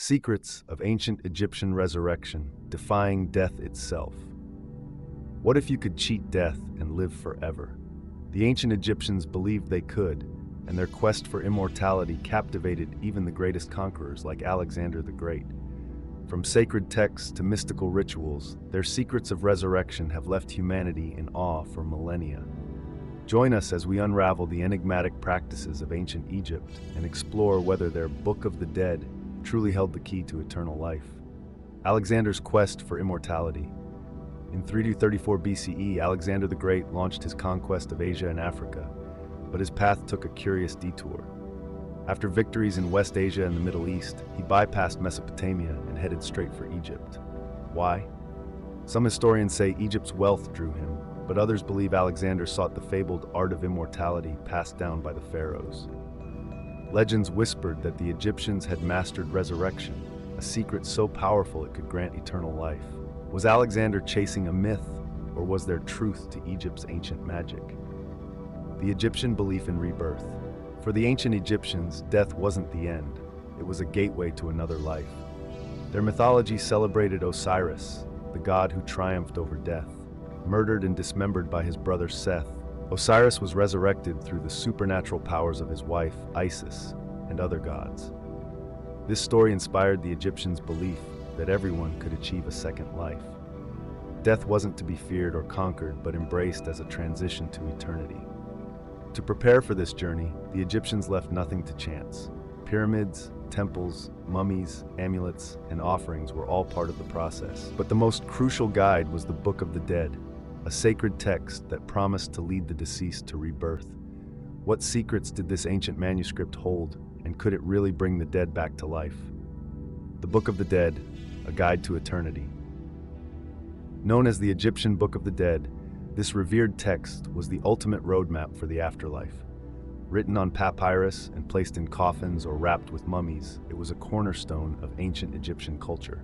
Secrets of ancient Egyptian resurrection, defying death itself. What if you could cheat death and live forever? The ancient Egyptians believed they could, and their quest for immortality captivated even the greatest conquerors like Alexander the Great. From sacred texts to mystical rituals, their secrets of resurrection have left humanity in awe for millennia. Join us as we unravel the enigmatic practices of ancient Egypt and explore whether their Book of the Dead truly held the key to eternal life. Alexander's quest for immortality. In 334 BCE, Alexander the Great launched his conquest of Asia and Africa, but his path took a curious detour. After victories in West Asia and the Middle East, he bypassed Mesopotamia and headed straight for Egypt. Why? Some historians say Egypt's wealth drew him, but others believe Alexander sought the fabled art of immortality passed down by the pharaohs. Legends whispered that the Egyptians had mastered resurrection, a secret so powerful it could grant eternal life. Was Alexander chasing a myth, or was there truth to Egypt's ancient magic? The Egyptian belief in rebirth. For the ancient Egyptians, death wasn't the end. It was a gateway to another life. Their mythology celebrated Osiris, the god who triumphed over death. Murdered and dismembered by his brother Seth, Osiris was resurrected through the supernatural powers of his wife, Isis, and other gods. This story inspired the Egyptians' belief that everyone could achieve a second life. Death wasn't to be feared or conquered, but embraced as a transition to eternity. To prepare for this journey, the Egyptians left nothing to chance. Pyramids, temples, mummies, amulets, and offerings were all part of the process. But the most crucial guide was the Book of the Dead, a sacred text that promised to lead the deceased to rebirth. What secrets did this ancient manuscript hold, and could it really bring the dead back to life? The Book of the Dead, a guide to eternity. Known as the Egyptian Book of the Dead, this revered text was the ultimate roadmap for the afterlife. Written on papyrus and placed in coffins or wrapped with mummies, it was a cornerstone of ancient Egyptian culture.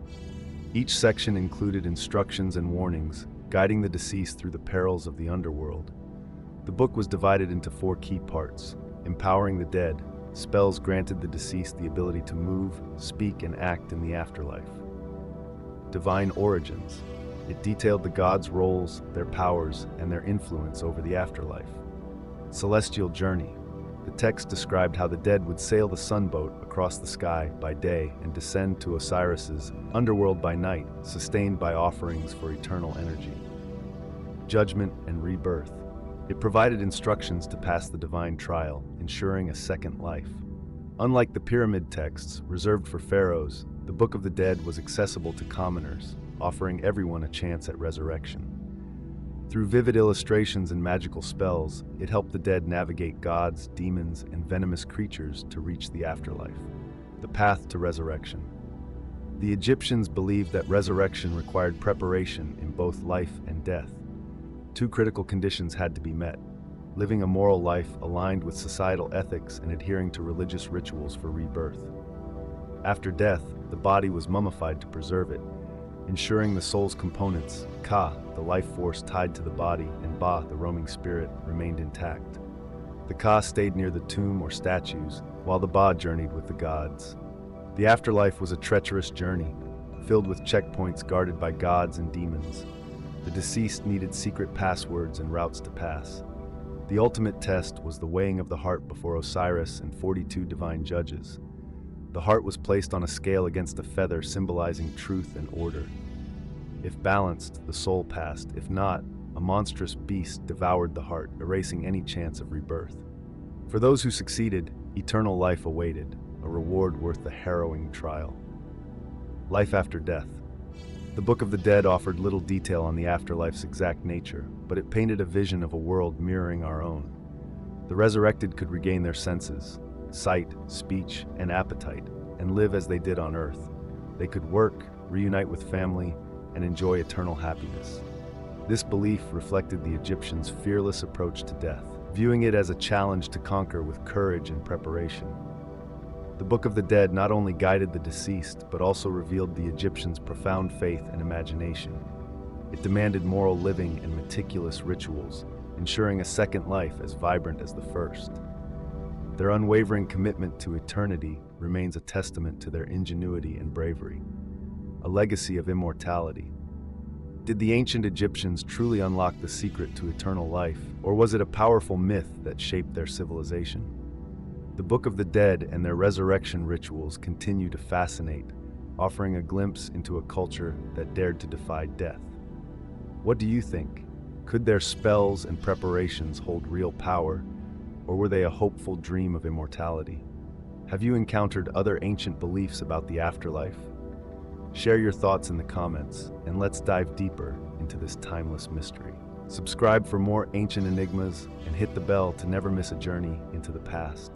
Each section included instructions and warnings, guiding the deceased through the perils of the underworld. The book was divided into 4 key parts. Empowering the dead, spells granted the deceased the ability to move, speak, and act in the afterlife. Divine origins. It detailed the gods' roles, their powers, and their influence over the afterlife. Celestial journey. The text described how the dead would sail the sunboat across the sky by day and descend to Osiris's underworld by night, sustained by offerings for eternal energy. Judgment and rebirth. It provided instructions to pass the divine trial, ensuring a second life. Unlike the pyramid texts reserved for pharaohs, the Book of the Dead was accessible to commoners, offering everyone a chance at resurrection. Through vivid illustrations and magical spells, it helped the dead navigate gods, demons, and venomous creatures to reach the afterlife. The path to resurrection. The Egyptians believed that resurrection required preparation in both life and death. 2 critical conditions had to be met: living a moral life aligned with societal ethics and adhering to religious rituals for rebirth. After death, the body was mummified to preserve it, ensuring the soul's components, Ka, the life force tied to the body, and Ba, the roaming spirit, remained intact. The Ka stayed near the tomb or statues, while the Ba journeyed with the gods. The afterlife was a treacherous journey, filled with checkpoints guarded by gods and demons. The deceased needed secret passwords and routes to pass. The ultimate test was the weighing of the heart before Osiris and 42 divine judges. The heart was placed on a scale against a feather, symbolizing truth and order. If balanced, the soul passed. If not, a monstrous beast devoured the heart, erasing any chance of rebirth. For those who succeeded, eternal life awaited, a reward worth the harrowing trial. Life after death. The Book of the Dead offered little detail on the afterlife's exact nature, but it painted a vision of a world mirroring our own. The resurrected could regain their senses, sight, speech, and appetite, and live as they did on earth. They could work, reunite with family, and enjoy eternal happiness. This belief reflected the Egyptians' fearless approach to death, viewing it as a challenge to conquer with courage and preparation. The Book of the Dead not only guided the deceased, but also revealed the Egyptians' profound faith and imagination. It demanded moral living and meticulous rituals, ensuring a second life as vibrant as the first. Their unwavering commitment to eternity remains a testament to their ingenuity and bravery, a legacy of immortality. Did the ancient Egyptians truly unlock the secret to eternal life, or was it a powerful myth that shaped their civilization? The Book of the Dead and their resurrection rituals continue to fascinate, offering a glimpse into a culture that dared to defy death. What do you think? Could their spells and preparations hold real power, or were they a hopeful dream of immortality? Have you encountered other ancient beliefs about the afterlife? Share your thoughts in the comments, and let's dive deeper into this timeless mystery. Subscribe for more ancient enigmas and hit the bell to never miss a journey into the past.